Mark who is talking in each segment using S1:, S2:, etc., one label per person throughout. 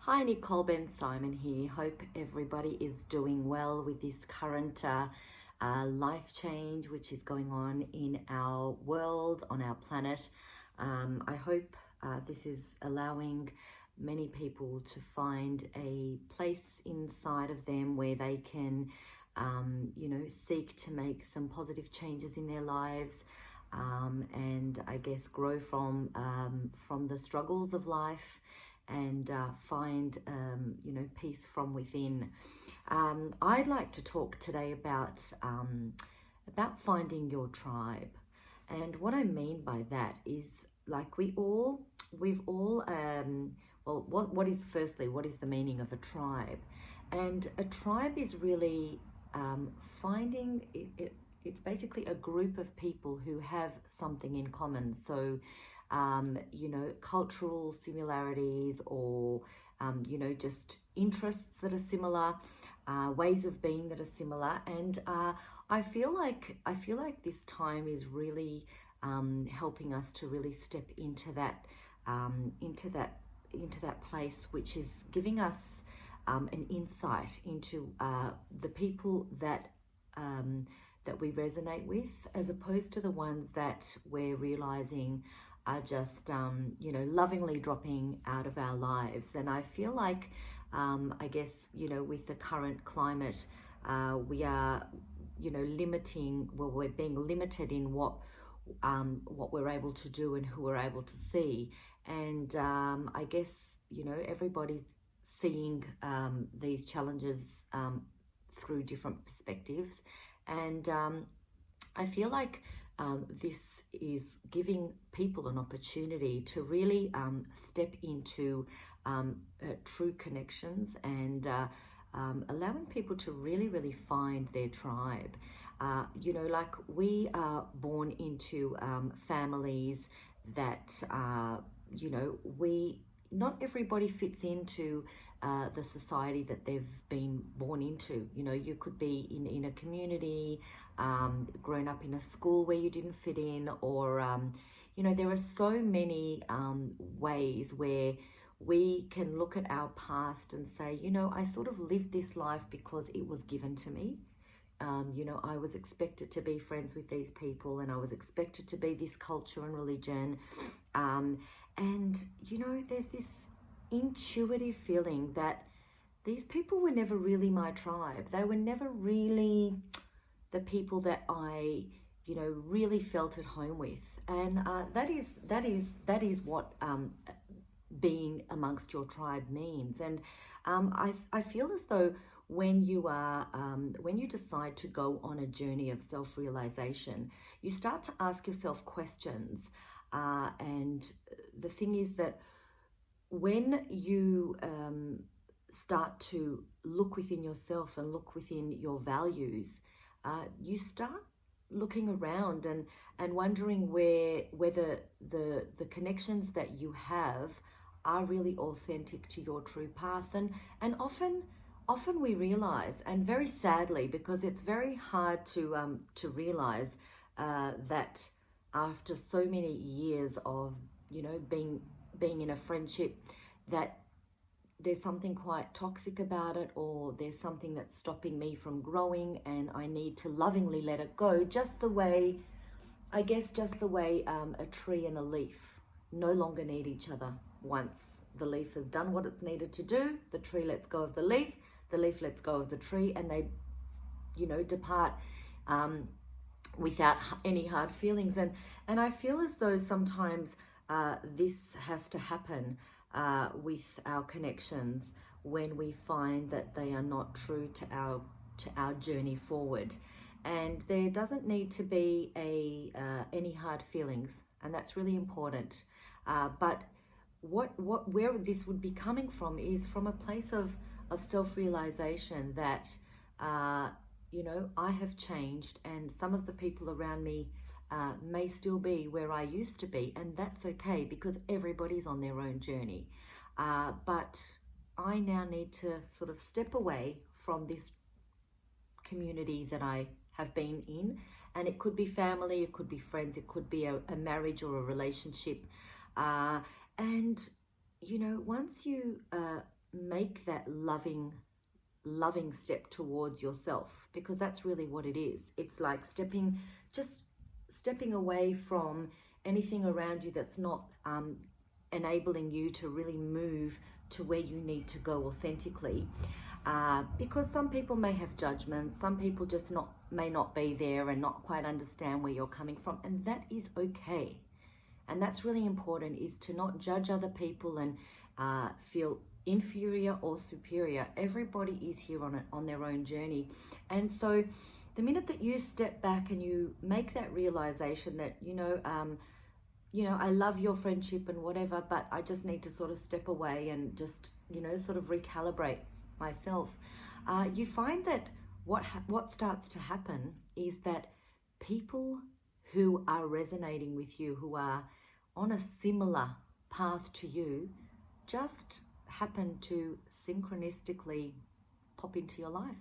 S1: Hi, Nicole Ben Simon here. Hope everybody is doing well with this current life change which is going on in our world, on our planet. I hope this is allowing many people to find a place inside of them where they can, seek to make some positive changes in their lives. And I guess grow from the struggles of life and find peace from within. I'd like to talk today about finding your tribe, and what I mean by that is like we've all what is the meaning of a tribe? And a tribe is really finding it's basically a group of people who have something in common. So cultural similarities, or just interests that are similar, ways of being that are similar. And I feel like this time is really helping us to really step into that place, which is giving us an insight into the people that we resonate with, as opposed to the ones that we're realizing are just lovingly dropping out of our lives. And I feel like I guess with the current climate, we are we're being limited in what we're able to do and who we're able to see. And I guess everybody's seeing these challenges through different perspectives. And I feel like this is giving people an opportunity to really step into true connections, and allowing people to really find their tribe. Like we are born into families that not everybody fits into the society that they've been born into. You could be in a community, grown up in a school where you didn't fit in, or there are so many ways where we can look at our past and say, I sort of lived this life because it was given to me. I was expected to be friends with these people, and I was expected to be this culture and religion. And there's this intuitive feeling that these people were never really my tribe. They were never really the people that I, really felt at home with. And that is what being amongst your tribe means. And I feel as though when you decide to go on a journey of self-realization, you start to ask yourself questions. And the thing is that when you start to look within yourself and look within your values, you start looking around and wondering whether the connections that you have are really authentic to your true path. And often we realize, and very sadly, because it's very hard to realize that after so many years of being in a friendship, that there's something quite toxic about it, or there's something that's stopping me from growing, and I need to lovingly let it go, just the way a tree and a leaf no longer need each other. Once the leaf has done what it's needed to do, the tree lets go of the leaf lets go of the tree, and they depart without any hard feelings. And I feel as though sometimes this has to happen with our connections when we find that they are not true to our journey forward. And there doesn't need to be any hard feelings, and that's really important. But where this would be coming from is from a place of self-realization that I have changed, and some of the people around me may still be where I used to be, and that's okay, because everybody's on their own journey. But I now need to sort of step away from this community that I have been in, and it could be family, it could be friends, it could be a marriage or a relationship. And once you make that loving step towards yourself, because that's really what it is. It's like just stepping away from anything around you that's not enabling you to really move to where you need to go authentically. Because some people may have judgments, some people just may not be there and not quite understand where you're coming from, and that is okay. And that's really important, is to not judge other people and feel inferior or superior. Everybody is here on their own journey. And so the minute that you step back and you make that realization that, I love your friendship and whatever, but I just need to sort of step away and just, sort of recalibrate myself, you find that what starts to happen is that people who are resonating with you, who are on a similar path to you, just happen to synchronistically pop into your life.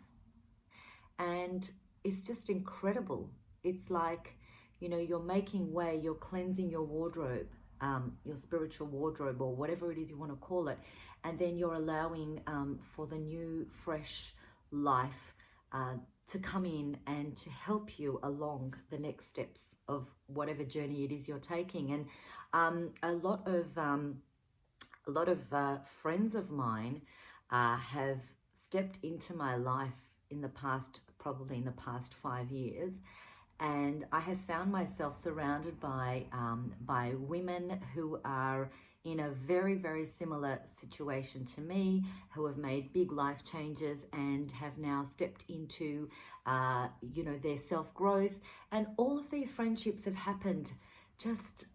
S1: And it's just incredible. It's like, you're making way, you're cleansing your wardrobe, your spiritual wardrobe, or whatever it is you want to call it. And then you're allowing for the new, fresh life to come in and to help you along the next steps of whatever journey it is you're taking. And a lot of friends of mine have stepped into my life probably in the past 5 years, and I have found myself surrounded by women who are in a very, very similar situation to me, who have made big life changes and have now stepped into, their self-growth. And all of these friendships have happened just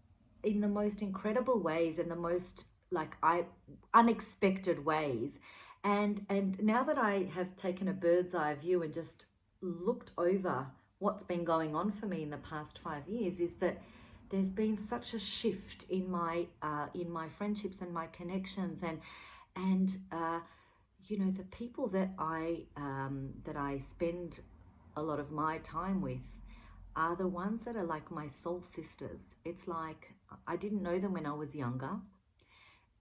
S1: in the most incredible ways and the most unexpected ways. And now that I have taken a bird's eye view and just looked over what's been going on for me in the past 5 years, is that there's been such a shift in my friendships and my connections, and the people that I spend a lot of my time with are the ones that are like my soul sisters. It's like I didn't know them when I was younger,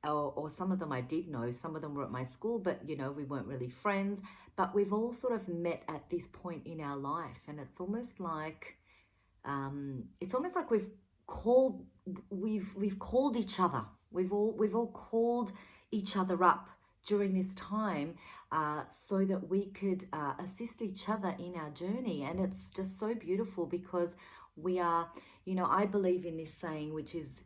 S1: or some of them I did know. Some of them were at my school, but we weren't really friends. But we've all sort of met at this point in our life, and it's almost like we've called each other. We've all called each other up during this time so that we could assist each other in our journey. And it's just so beautiful, because we are, I believe in this saying, which is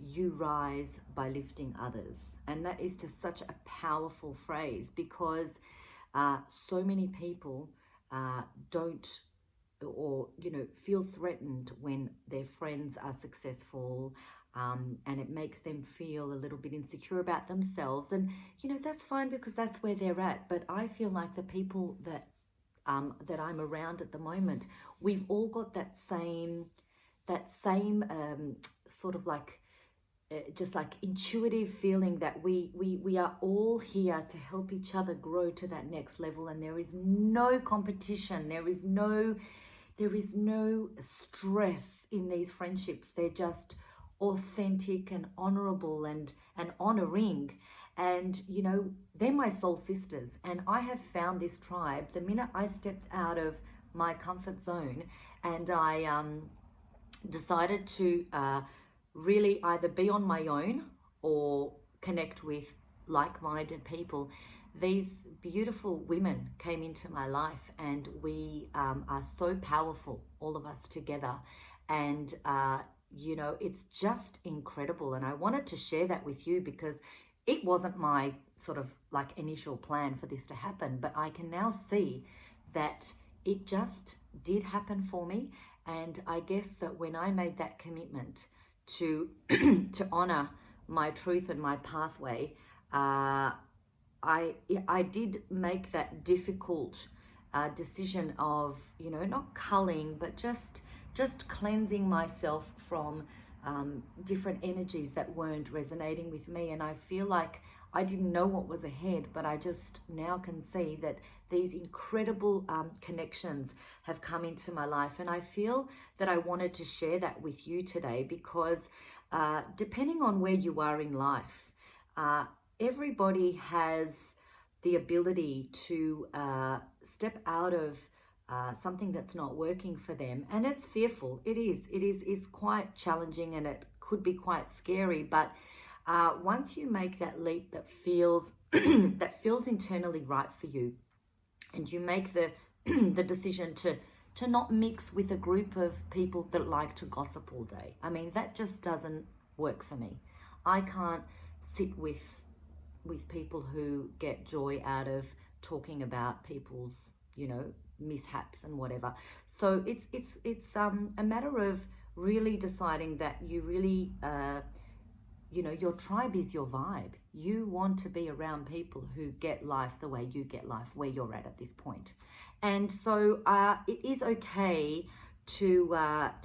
S1: you rise by lifting others. And that is just such a powerful phrase, because so many people don't, or feel threatened when their friends are successful, and it makes them feel a little bit insecure about themselves. And that's fine, because that's where they're at. But I feel like the people that I'm around at the moment, we've all got that same sort of like just like intuitive feeling that we are all here to help each other grow to that next level. And there is no competition, there is no stress in these friendships. They're just authentic and honorable and honoring. And they're my soul sisters. And I have found this tribe the minute I stepped out of my comfort zone, and I decided to really either be on my own or connect with like-minded people. These beautiful women came into my life, and we are so powerful, all of us together. And it's just incredible. And I wanted to share that with you, because it wasn't my sort of like initial plan for this to happen, but I can now see that it just did happen for me. And I guess that when I made that commitment to to honor my truth and my pathway, I did make that difficult decision of not culling, but just cleansing myself from different energies that weren't resonating with me. And I feel like I didn't know what was ahead, but I just now can see that these incredible connections have come into my life. And I feel that I wanted to share that with you today, because depending on where you are in life, everybody has the ability to step out of something that's not working for them. And it's fearful. It's quite challenging, and it could be quite scary. But once you make that leap that feels that feels internally right for you, and you make the the decision to not mix with a group of people that like to gossip all day. I mean, that just doesn't work for me. I can't sit with people who get joy out of talking about people's, you know, mishaps and whatever. So it's a matter of really deciding that you really you know, your tribe is your vibe. You want to be around people who get life the way you get life, where you're at this point. And so it is okay to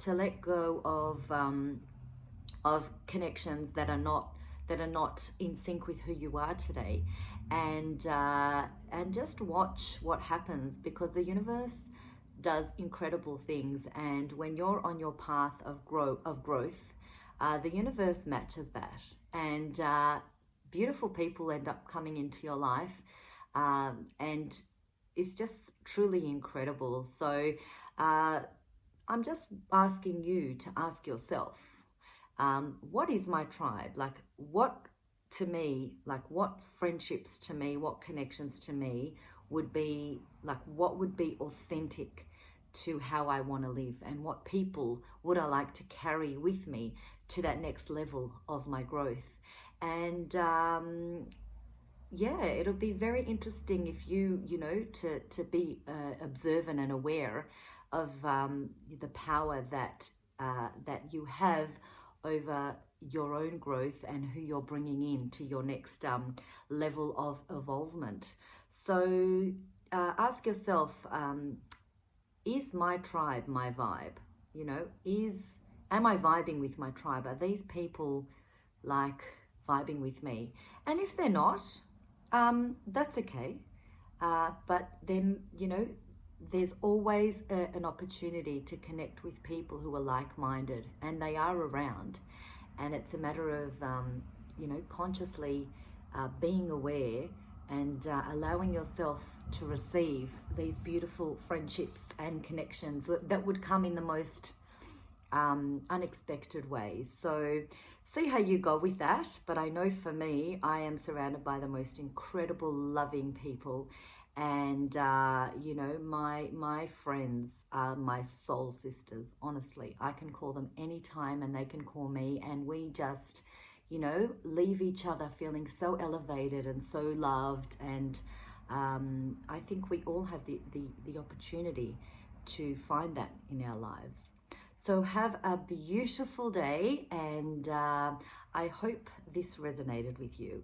S1: let go of connections that are not in sync with who you are today, and just watch what happens, because the universe does incredible things. And when you're on your path of growth, the universe matches that, and beautiful people end up coming into your life, and it's just truly incredible. So I'm just asking you to ask yourself, what is my tribe? Like, what to me, like what friendships to me, what connections to me would be like, what would be authentic to how I want to live, and what people would I like to carry with me to that next level of my growth. And yeah, it'll be very interesting if you know, to be observant and aware of the power that that you have over your own growth, and who you're bringing in to your next level of evolvement. So ask yourself, is my tribe my vibe? You know, am I vibing with my tribe? Are these people like vibing with me? And if they're not, that's okay. But then, you know, there's always an opportunity to connect with people who are like-minded, and they are around. And it's a matter of, you know, consciously being aware and allowing yourself to receive these beautiful friendships and connections that would come in the most unexpected ways. So see how you go with that. But I know for me, I am surrounded by the most incredible, loving people. And, you know, my friends are my soul sisters. Honestly, I can call them anytime, and they can call me, and we just, you know, leave each other feeling so elevated and so loved. And I think we all have the opportunity to find that in our lives. So have a beautiful day, and I hope this resonated with you.